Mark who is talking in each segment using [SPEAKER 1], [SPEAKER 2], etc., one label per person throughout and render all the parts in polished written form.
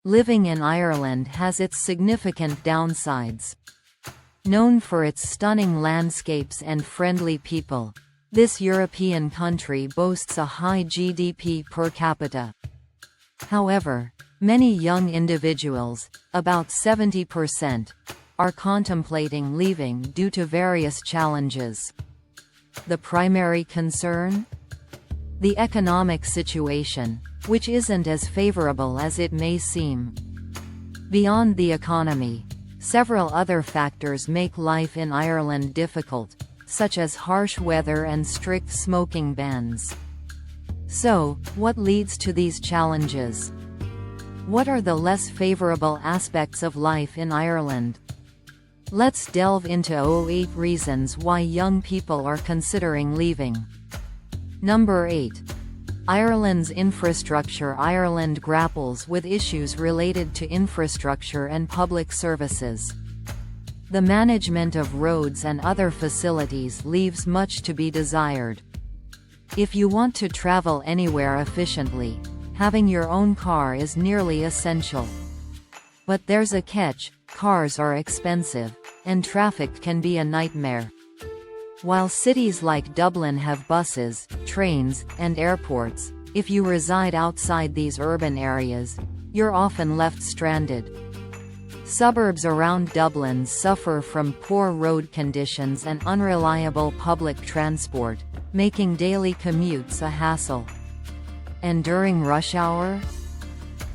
[SPEAKER 1] Living in Ireland has its significant downsides. Known for its stunning landscapes and friendly people, this European country boasts a high GDP per capita. However, many young individuals, about 70%, are contemplating leaving due to various challenges. The primary concern? The economic situation, which isn't as favorable as it may seem. Beyond the economy, several other factors make life in Ireland difficult, such as harsh weather and strict smoking bans. So, what leads to these challenges? What are the less favorable aspects of life in Ireland? Let's delve into 8 reasons why young people are considering leaving. Number 8. Ireland's infrastructure. Ireland grapples with issues related to infrastructure and public services. The management of roads and other facilities leaves much to be desired. If you want to travel anywhere efficiently, having your own car is nearly essential. But there's a catch: cars are expensive, and traffic can be a nightmare. While cities like Dublin have buses, trains, and airports, if you reside outside these urban areas, you're often left stranded. Suburbs around Dublin suffer from poor road conditions and unreliable public transport, making daily commutes a hassle. And during rush hour?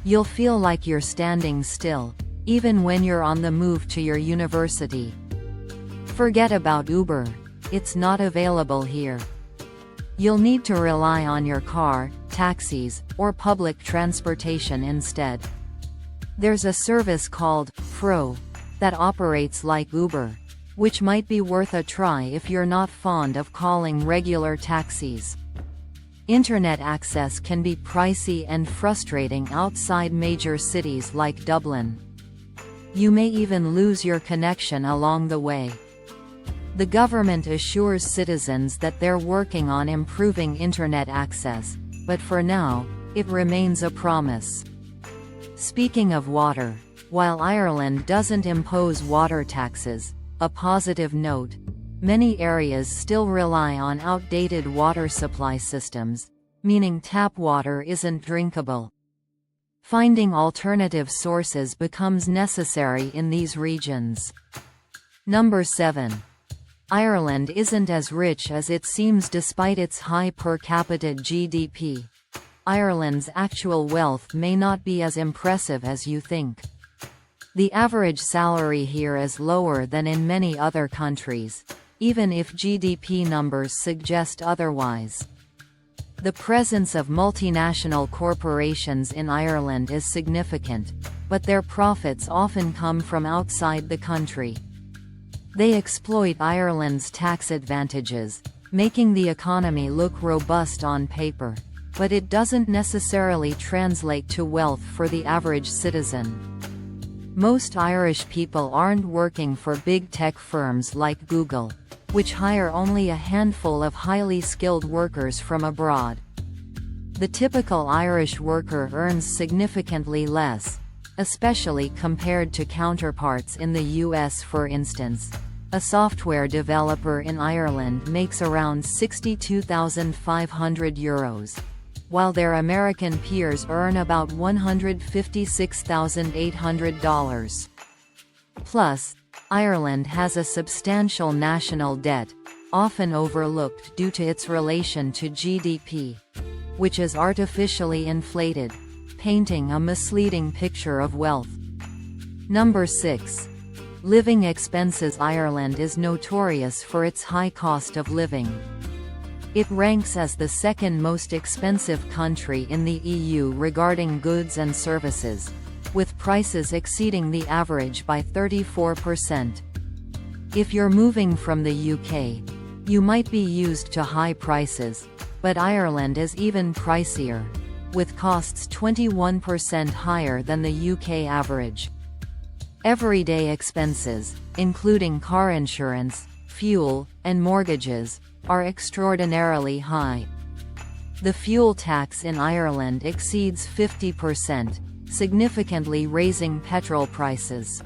[SPEAKER 1] You'll feel like you're standing still, even when you're on the move to your university. Forget about Uber. It's not available here. You'll need to rely on your car, taxis, or public transportation instead. There's a service called Fro that operates like Uber, which might be worth a try if you're not fond of calling regular taxis. Internet access can be pricey and frustrating outside major cities like Dublin. You may even lose your connection along the way. The government assures citizens that they're working on improving internet access, but for now, it remains a promise. Speaking of water, while Ireland doesn't impose water taxes, a positive note, many areas still rely on outdated water supply systems, meaning tap water isn't drinkable. Finding alternative sources becomes necessary in these regions. Number 7. Ireland isn't as rich as it seems despite its high per capita GDP. Ireland's actual wealth may not be as impressive as you think. The average salary here is lower than in many other countries, even if GDP numbers suggest otherwise. The presence of multinational corporations in Ireland is significant, but their profits often come from outside the country. They exploit Ireland's tax advantages, making the economy look robust on paper, but it doesn't necessarily translate to wealth for the average citizen. Most Irish people aren't working for big tech firms like Google, which hire only a handful of highly skilled workers from abroad. The typical Irish worker earns significantly less, especially compared to counterparts in the US. For instance, a software developer in Ireland makes around €62,500, while their American peers earn about $156,800. Plus, Ireland has a substantial national debt, often overlooked due to its relation to GDP, which is artificially inflated, painting a misleading picture of wealth. Number 6. Living expenses. Ireland is notorious for its high cost of living. It ranks as the second most expensive country in the EU regarding goods and services, with prices exceeding the average by 34%. If you're moving from the UK, you might be used to high prices, but Ireland is even pricier, with costs 21% higher than the UK average. Everyday expenses, including car insurance, fuel, and mortgages, are extraordinarily high. The fuel tax in Ireland exceeds 50%, significantly raising petrol prices.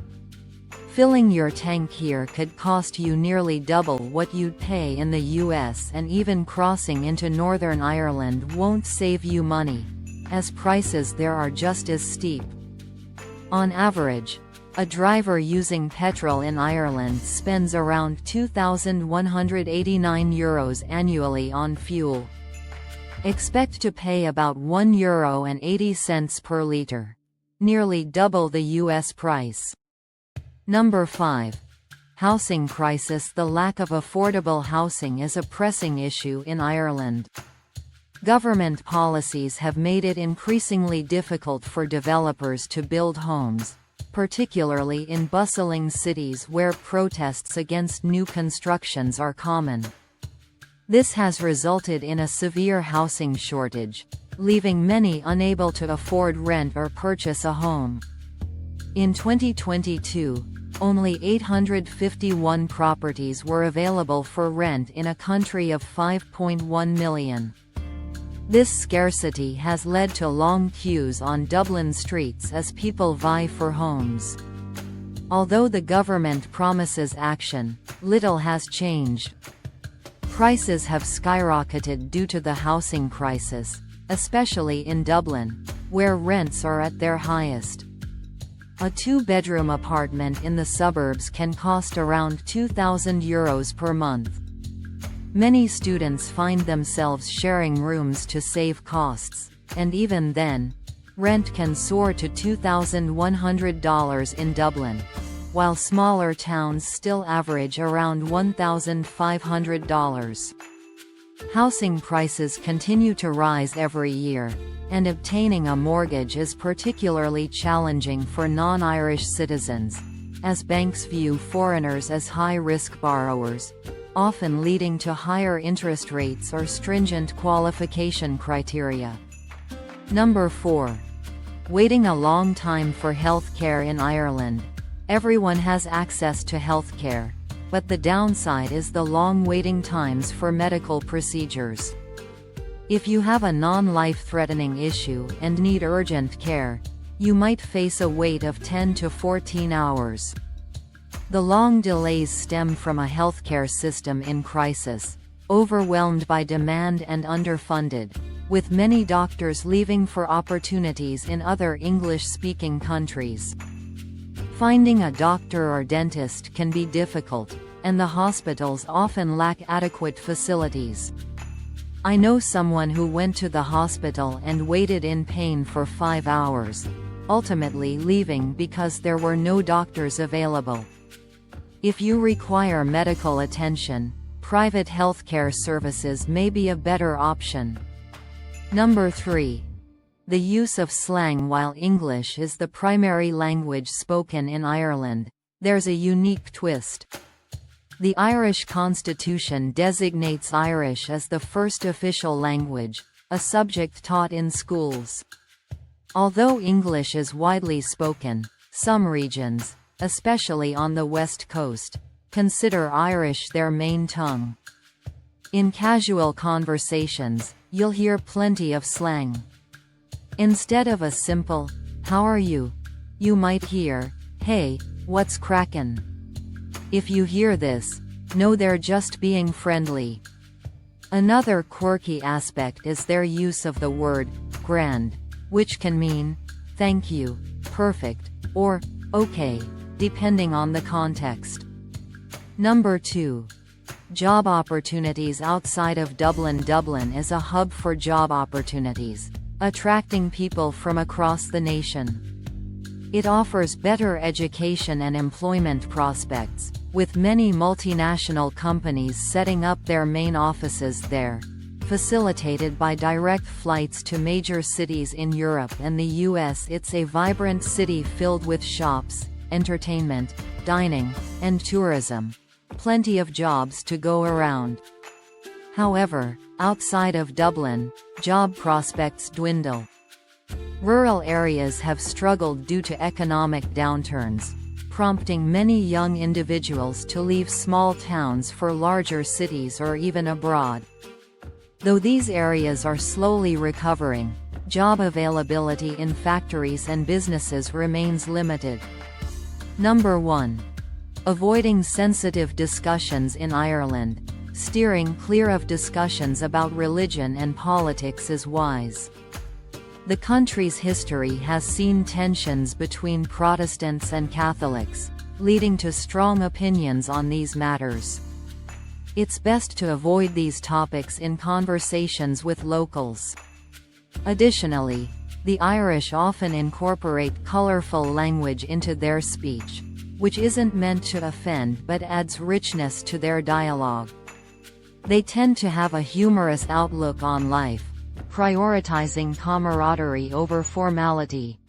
[SPEAKER 1] Filling your tank here could cost you nearly double what you'd pay in the US, and even crossing into Northern Ireland won't save you money, as prices there are just as steep. On average, a driver using petrol in Ireland spends around €2,189 annually on fuel. Expect to pay about €1.80 per litre. Nearly double the US price. Number 5. Housing crisis. The lack of affordable housing is a pressing issue in Ireland. Government policies have made it increasingly difficult for developers to build homes, particularly in bustling cities where protests against new constructions are common. This has resulted in a severe housing shortage, leaving many unable to afford rent or purchase a home. In 2022, only 851 properties were available for rent in a country of 5.1 million. This scarcity has led to long queues on Dublin streets as people vie for homes. Although the government promises action, little has changed. Prices have skyrocketed due to the housing crisis, especially in Dublin, where rents are at their highest. A two-bedroom apartment in the suburbs can cost around €2,000 per month. Many students find themselves sharing rooms to save costs, and even then, rent can soar to $2,100 in Dublin, while smaller towns still average around $1,500. Housing prices continue to rise every year, and obtaining a mortgage is particularly challenging for non-Irish citizens, as banks view foreigners as high-risk borrowers, often leading to higher interest rates or stringent qualification criteria. Number 4. Waiting a long time for health care in Ireland. Everyone has access to health care, but the downside is the long waiting times for medical procedures. If you have a non-life-threatening issue and need urgent care, you might face a wait of 10 to 14 hours. The long delays stem from a healthcare system in crisis, overwhelmed by demand and underfunded, with many doctors leaving for opportunities in other English-speaking countries. Finding a doctor or dentist can be difficult, and the hospitals often lack adequate facilities. I know someone who went to the hospital and waited in pain for 5 hours, ultimately leaving because there were no doctors available. If you require medical attention, private healthcare services may be a better option. Number 3. The use of slang. While English is the primary language spoken in Ireland, there's a unique twist. The Irish Constitution designates Irish as the first official language, a subject taught in schools. Although English is widely spoken, some regions, especially on the West Coast, consider Irish their main tongue. In casual conversations, you'll hear plenty of slang. Instead of a simple, "How are you?" you might hear, "Hey, what's crackin'?" If you hear this, know they're just being friendly. Another quirky aspect is their use of the word grand, which can mean thank you, perfect, or okay, depending on the context. Number 2. Job opportunities outside of Dublin. Dublin is a hub for job opportunities, attracting people from across the nation. It offers better education and employment prospects, with many multinational companies setting up their main offices there, facilitated by direct flights to major cities in Europe and the US. It's a vibrant city filled with shops, entertainment, dining, and tourism. Plenty of jobs to go around. However, outside of Dublin, job prospects dwindle. Rural areas have struggled due to economic downturns, prompting many young individuals to leave small towns for larger cities or even abroad. Though these areas are slowly recovering, Job availability in factories and businesses remains limited. Number 1. Avoiding sensitive discussions in Ireland. Steering clear of discussions about religion and politics is wise. The country's history has seen tensions between Protestants and Catholics, leading to strong opinions on these matters. It's best to avoid these topics in conversations with locals. Additionally, the Irish often incorporate colorful language into their speech, which isn't meant to offend but adds richness to their dialogue. They tend to have a humorous outlook on life, prioritizing camaraderie over formality.